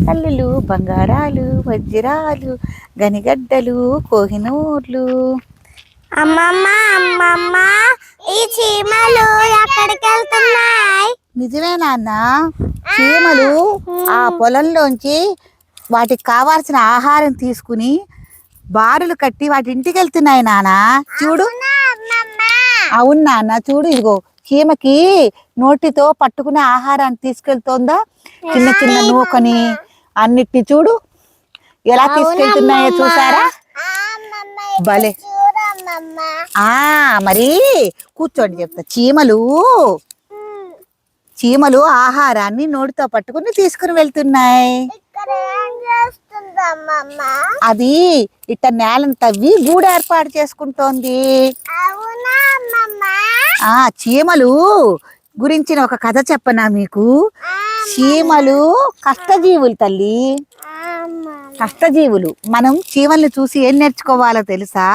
కల్లులు బంగారాలు వజ్రాలు గనిగడ్డలు కోహినూర్లు. అమ్మమ్మ అమ్మమ్మ, ఈ చీమలు ఎక్కడికి వెళ్తున్నాయి? నిజమే నాన్న, చీమలు ఆ పొలంలోంచి వాటికి కావాల్సిన ఆహారం తీసుకుని బారులు కట్టి వాటి ఇంటికి వెళ్తున్నాయి నాన్న. చూడు. అవును నాన్న, చూడు, ఇదిగో చీమకి నోటితో పట్టుకునే ఆహారాన్ని తీసుకెళ్తోందా, చిన్న చిన్న నూకని అన్నిటిని చూడు ఎలా తీసుకెళ్తున్నాయో చూసారా? భలే. మరి కూర్చోండి చెప్తా. చీమలు ఆహారాన్ని నోటితో పట్టుకుని తీసుకుని వెళ్తున్నాయి. అది ఇట్ట నేలను తవ్వి గూడు ఏర్పాటు చేసుకుంటోంది. చీమలు గురించిన ఒక కథ చెప్పనా మీకు? చీమలు కష్టజీవులు తల్లి, కష్టజీవులు. మనం చీమల్ని చూసి ఏం నేర్చుకోవాలో తెలుసా?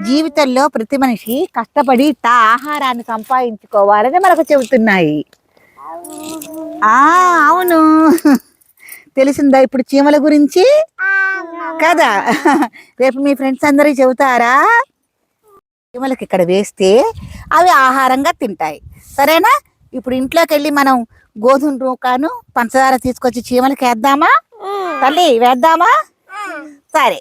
జీవితంలో ప్రతి మనిషి కష్టపడి ఆహారాన్ని సంపాదించుకోవాలని మనకు చెబుతున్నాయి. అవును, తెలిసిందా ఇప్పుడు చీమల గురించి కదా? రేపు మీ ఫ్రెండ్స్ అందరికి చెబుతారా? చీమలకి ఇక్కడ వేస్తే అవి ఆహారంగా తింటాయి. సరేనా? ఇప్పుడు ఇంట్లోకి వెళ్ళి మనం గోధుమ రూకాను పంచదార తీసుకొచ్చి చీమలకి వేద్దామా తల్లి? వేద్దామా? సరే.